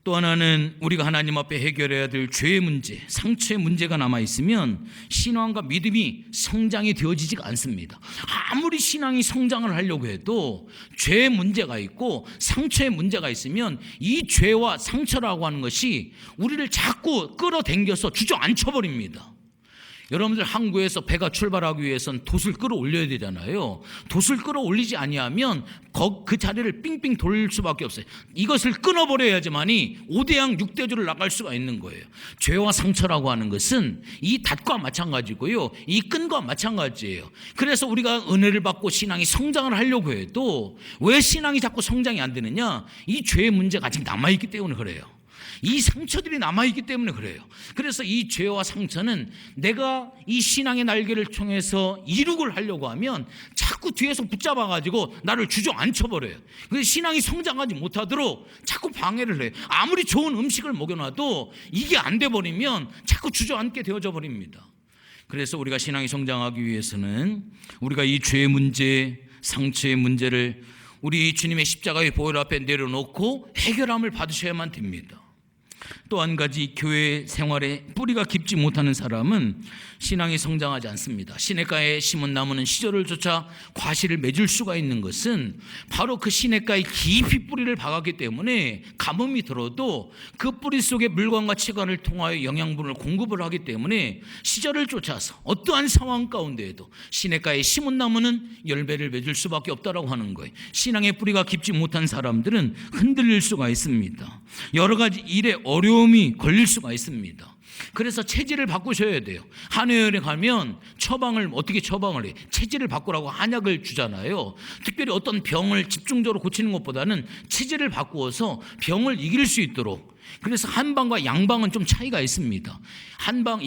또 하나는 우리가 하나님 앞에 해결해야 될 죄의 문제, 상처의 문제가 남아있으면 신앙과 믿음이 성장이 되어지지가 않습니다. 아무리 신앙이 성장을 하려고 해도 죄의 문제가 있고 상처의 문제가 있으면 이 죄와 상처라고 하는 것이 우리를 자꾸 끌어당겨서 주저앉혀버립니다. 여러분들, 항구에서 배가 출발하기 위해서는 돛을 끌어올려야 되잖아요. 돛을 끌어올리지 아니하면 그 자리를 삥삥 돌릴 수밖에 없어요. 이것을 끊어버려야지만이 5대양 6대주를 나갈 수가 있는 거예요. 죄와 상처라고 하는 것은 이 닷과 마찬가지고요, 이 끈과 마찬가지예요. 그래서 우리가 은혜를 받고 신앙이 성장을 하려고 해도 왜 신앙이 자꾸 성장이 안 되느냐? 이 죄의 문제가 아직 남아있기 때문에 그래요. 이 상처들이 남아있기 때문에 그래요. 그래서 이 죄와 상처는 내가 이 신앙의 날개를 통해서 이룩을 하려고 하면 자꾸 뒤에서 붙잡아가지고 나를 주저앉혀버려요. 그래서 신앙이 성장하지 못하도록 자꾸 방해를 해요. 아무리 좋은 음식을 먹여놔도 이게 안 돼버리면 자꾸 주저앉게 되어져 버립니다. 그래서 우리가 신앙이 성장하기 위해서는 우리가 이 죄의 문제, 상처의 문제를 우리 주님의 십자가의 보혈 앞에 내려놓고 해결함을 받으셔야만 됩니다. 또 한 가지, 교회 생활에 뿌리가 깊지 못하는 사람은 신앙이 성장하지 않습니다. 시냇가에 심은 나무는 시절을 쫓아 과실을 맺을 수가 있는 것은 바로 그 시냇가에 깊이 뿌리를 박았기 때문에 가뭄이 들어도 그 뿌리 속에 물광과 치관을 통하여 영양분을 공급을 하기 때문에 시절을 쫓아서 어떠한 상황 가운데에도 시냇가에 심은 나무는 열매를 맺을 수밖에 없다라고 하는 거예요. 신앙의 뿌리가 깊지 못한 사람들은 흔들릴 수가 있습니다. 여러 가지 일에 어려움이 걸릴 수가 있습니다. 그래서 체질을 바꾸셔야 돼요. 한의원에 가면 처방을 어떻게 처방을 해? 체질을 바꾸라고 한약을 주잖아요. 특별히 어떤 병을 집중적으로 고치는 것보다는 체질을 바꾸어서 병을 이길 수 있도록. 그래서 한방과 양방은 좀 차이가 있습니다.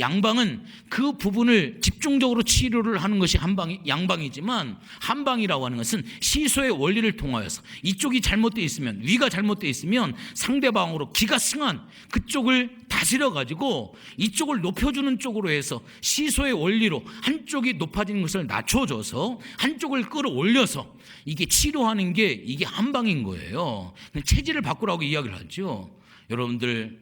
양방은 그 부분을 집중적으로 치료를 하는 것이 양방이지만 한방이라고 하는 것은 시소의 원리를 통하여서 이쪽이 잘못되어 있으면, 위가 잘못되어 있으면 상대방으로 기가 승한 그쪽을 다스려 가지고 이쪽을 높여주는 쪽으로 해서 시소의 원리로 한쪽이 높아지는 것을 낮춰줘서 한쪽을 끌어올려서 이게 치료하는 게 이게 한방인 거예요. 체질을 바꾸라고 이야기를 하죠. 여러분들,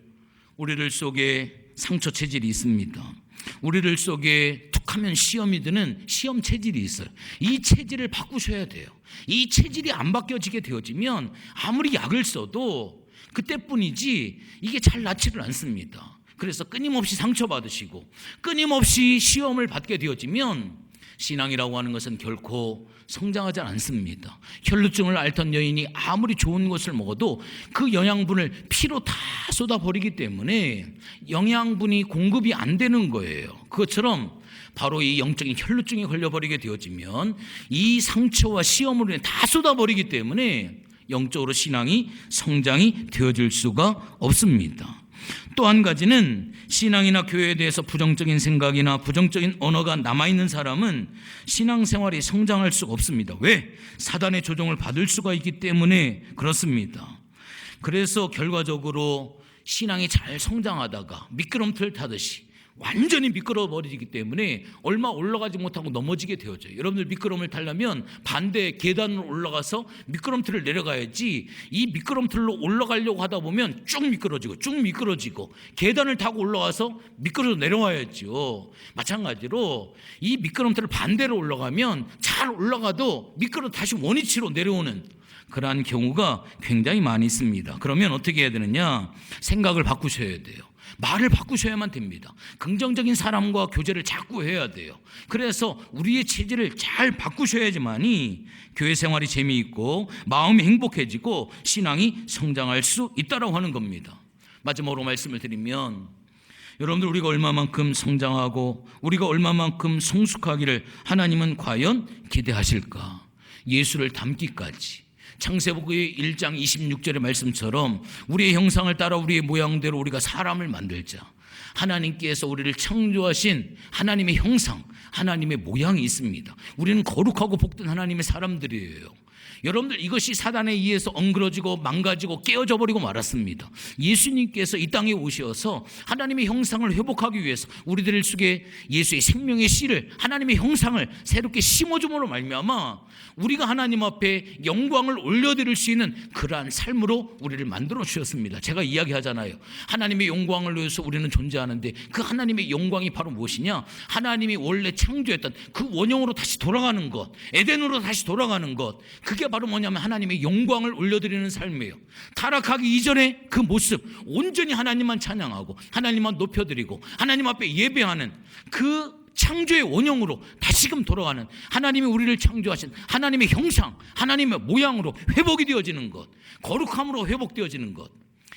우리들 속에 상처 체질이 있습니다. 우리들 속에 툭하면 시험이 드는 시험 체질이 있어요. 이 체질을 바꾸셔야 돼요. 이 체질이 안 바뀌어지게 되어지면 아무리 약을 써도 그때뿐이지 이게 잘 낫지를 않습니다. 그래서 끊임없이 상처받으시고 끊임없이 시험을 받게 되어지면 신앙이라고 하는 것은 결코 성장하지 않습니다. 혈루증을 앓던 여인이 아무리 좋은 것을 먹어도 그 영양분을 피로 다 쏟아버리기 때문에 영양분이 공급이 안 되는 거예요. 그것처럼 바로 이 영적인 혈루증에 걸려버리게 되어지면 이 상처와 시험으로 인해 다 쏟아버리기 때문에 영적으로 신앙이 성장이 되어질 수가 없습니다. 또 한 가지는 신앙이나 교회에 대해서 부정적인 생각이나 부정적인 언어가 남아있는 사람은 신앙생활이 성장할 수가 없습니다. 왜? 사단의 조종을 받을 수가 있기 때문에 그렇습니다. 그래서 결과적으로 신앙이 잘 성장하다가 미끄럼틀 타듯이 완전히 미끄러버리기 때문에 얼마 올라가지 못하고 넘어지게 되어져요. 여러분들 미끄럼을 타려면 반대 계단으로 올라가서 미끄럼틀을 내려가야지, 이 미끄럼틀로 올라가려고 하다 보면 쭉 미끄러지고 계단을 타고 올라가서 미끄러져 내려와야죠. 마찬가지로 이 미끄럼틀을 반대로 올라가면 잘 올라가도 미끄러 다시 원위치로 내려오는 그러한 경우가 굉장히 많이 있습니다. 그러면 어떻게 해야 되느냐? 생각을 바꾸셔야 돼요. 말을 바꾸셔야만 됩니다. 긍정적인 사람과 교제를 자꾸 해야 돼요. 그래서 우리의 체질을 잘 바꾸셔야지만이 교회 생활이 재미있고 마음이 행복해지고 신앙이 성장할 수 있다라고 하는 겁니다. 마지막으로 말씀을 드리면, 여러분들, 우리가 얼마만큼 성장하고 우리가 얼마만큼 성숙하기를 하나님은 과연 기대하실까? 예수를 닮기까지. 창세기 1장 26절의 말씀처럼 우리의 형상을 따라 우리의 모양대로 우리가 사람을 만들자. 하나님께서 우리를 창조하신 하나님의 형상, 하나님의 모양이 있습니다. 우리는 거룩하고 복된 하나님의 사람들이에요. 여러분들, 이것이 사단에 의해서 엉그러지고 망가지고 깨어져 버리고 말았습니다. 예수님께서 이 땅에 오셔서 하나님의 형상을 회복하기 위해서 우리들 속에 예수의 생명의 씨를, 하나님의 형상을 새롭게 심어줌으로 말미암아 우리가 하나님 앞에 영광을 올려드릴 수 있는 그러한 삶으로 우리를 만들어 주셨습니다. 제가 이야기하잖아요. 하나님의 영광을 위해서 우리는 존재하는데 그 하나님의 영광이 바로 무엇이냐? 하나님이 원래 창조했던 그 원형으로 다시 돌아가는 것, 에덴으로 다시 돌아가는 것, 그게 바로 뭐냐면 하나님의 영광을 올려드리는 삶이에요. 타락하기 이전에 그 모습, 온전히 하나님만 찬양하고 하나님만 높여드리고 하나님 앞에 예배하는 그 창조의 원형으로 다시금 돌아가는, 하나님이 우리를 창조하신 하나님의 형상, 하나님의 모양으로 회복이 되어지는 것, 거룩함으로 회복되어지는 것,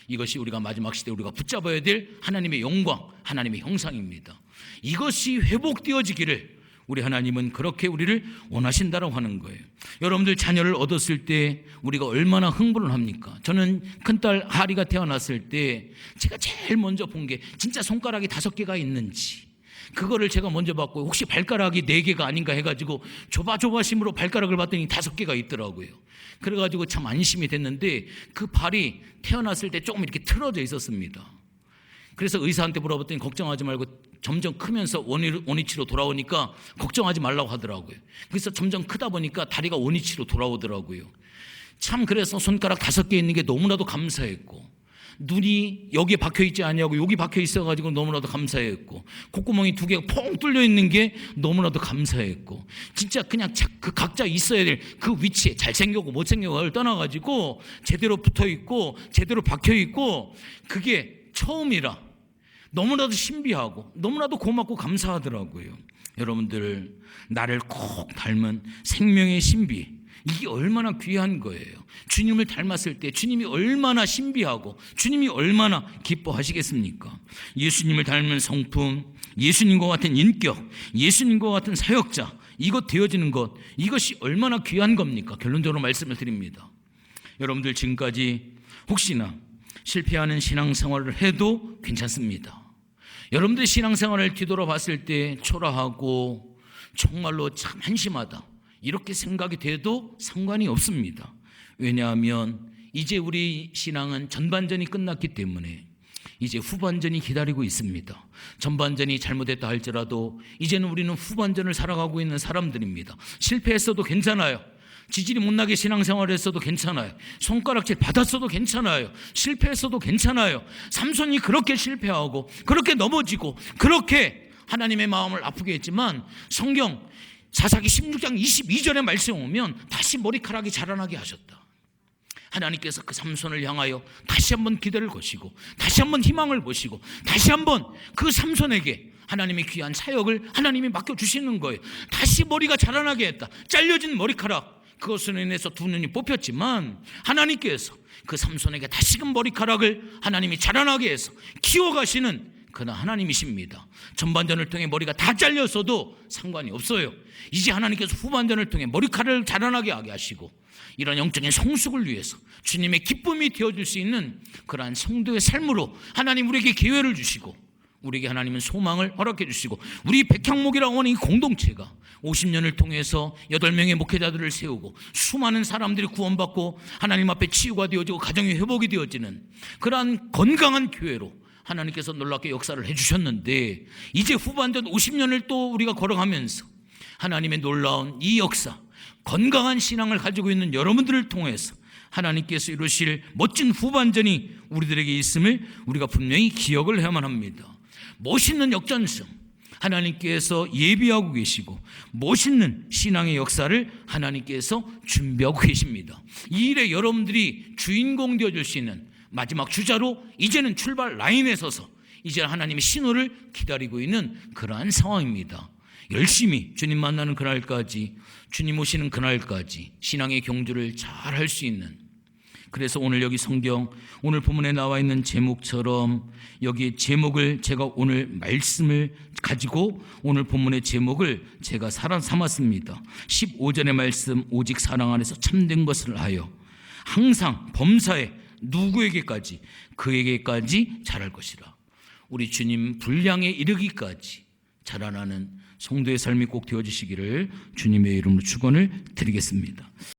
이것이 우리가 마지막 시대에 우리가 붙잡아야 될 하나님의 영광, 하나님의 형상입니다. 이것이 회복되어지기를 우리 하나님은 그렇게 우리를 원하신다라고 하는 거예요. 여러분들 자녀를 얻었을 때 우리가 얼마나 흥분을 합니까? 저는 큰딸 하리가 태어났을 때 제가 제일 먼저 본 게 진짜 손가락이 5개가 있는지, 그거를 제가 먼저 봤고, 혹시 발가락이 4개가 아닌가 해가지고 조바조바심으로 발가락을 봤더니 5개가 있더라고요. 그래가지고 참 안심이 됐는데, 그 발이 태어났을 때 조금 이렇게 틀어져 있었습니다. 그래서 의사한테 물어봤더니 걱정하지 말고, 점점 크면서 원위치로 돌아오니까 걱정하지 말라고 하더라고요. 그래서 점점 크다 보니까 다리가 원위치로 돌아오더라고요. 참, 그래서 손가락 5개 있는 게 너무나도 감사했고, 눈이 여기에 박혀있지 아니하고 여기 박혀있어가지고 너무나도 감사했고, 콧구멍이 2개가 퐁 뚫려 있는 게 너무나도 감사했고, 진짜 그냥 그 각자 있어야 될 그 위치에 잘생겼고 못생겼고를 떠나가지고 제대로 붙어있고 제대로 박혀있고, 그게 처음이라 너무나도 신비하고 너무나도 고맙고 감사하더라고요. 여러분들, 나를 꼭 닮은 생명의 신비, 이게 얼마나 귀한 거예요. 주님을 닮았을 때 주님이 얼마나 신비하고 주님이 얼마나 기뻐하시겠습니까? 예수님을 닮은 성품, 예수님과 같은 인격, 예수님과 같은 사역자, 이것 되어지는 것, 이것이 얼마나 귀한 겁니까? 결론적으로 말씀을 드립니다. 여러분들, 지금까지 혹시나 실패하는 신앙생활을 해도 괜찮습니다. 여러분들의 신앙생활을 뒤돌아봤을 때 초라하고 정말로 참 한심하다, 이렇게 생각이 돼도 상관이 없습니다. 왜냐하면 이제 우리 신앙은 전반전이 끝났기 때문에 이제 후반전이 기다리고 있습니다. 전반전이 잘못했다 할지라도 이제는 우리는 후반전을 살아가고 있는 사람들입니다. 실패했어도 괜찮아요. 지질이 못나게 신앙생활을 했어도 괜찮아요. 손가락질 받았어도 괜찮아요. 실패했어도 괜찮아요. 삼손이 그렇게 실패하고 그렇게 넘어지고 그렇게 하나님의 마음을 아프게 했지만, 성경 사사기 16장 22절의 말씀에 오면 다시 머리카락이 자라나게 하셨다. 하나님께서 그 삼손을 향하여 다시 한번 기대를 거시고 다시 한번 희망을 보시고 다시 한번 그 삼손에게 하나님의 귀한 사역을 하나님이 맡겨주시는 거예요. 다시 머리가 자라나게 했다. 잘려진 머리카락, 그것으로 인해서 2눈이 뽑혔지만 하나님께서 그 삼손에게 다시금 머리카락을 하나님이 자라나게 해서 키워가시는 그는 하나님이십니다. 전반전을 통해 머리가 다 잘렸어도 상관이 없어요. 이제 하나님께서 후반전을 통해 머리카락을 자라나게 하게 하시고, 이런 영적인 성숙을 위해서 주님의 기쁨이 되어줄 수 있는 그러한 성도의 삶으로 하나님 우리에게 기회를 주시고, 우리에게 하나님은 소망을 허락해 주시고, 우리 백향목이라고 하는 이 공동체가 50년을 통해서 8명의 목회자들을 세우고 수많은 사람들이 구원받고 하나님 앞에 치유가 되어지고 가정이 회복이 되어지는 그러한 건강한 교회로 하나님께서 놀랍게 역사를 해주셨는데, 이제 후반전 50년을 또 우리가 걸어가면서 하나님의 놀라운 이 역사, 건강한 신앙을 가지고 있는 여러분들을 통해서 하나님께서 이루실 멋진 후반전이 우리들에게 있음을 우리가 분명히 기억을 해야만 합니다. 멋있는 역전승 하나님께서 예비하고 계시고, 멋있는 신앙의 역사를 하나님께서 준비하고 계십니다. 이 일에 여러분들이 주인공 되어줄 수 있는 마지막 주자로 이제는 출발 라인에 서서 이제 하나님의 신호를 기다리고 있는 그러한 상황입니다. 열심히 주님 만나는 그날까지, 주님 오시는 그날까지 신앙의 경주를 잘 할 수 있는, 그래서 오늘 여기 성경 오늘 본문에 나와 있는 제목처럼 여기 제목을 제가 오늘 말씀을 가지고 오늘 본문의 제목을 제가 삼았습니다. 15절의 말씀, 오직 사랑 안에서 참된 것을 하여 항상 범사에 누구에게까지, 그에게까지 잘할 것이라. 우리 주님 분량에 이르기까지 자라나는 성도의 삶이 꼭 되어지시기를 주님의 이름으로 축원을 드리겠습니다.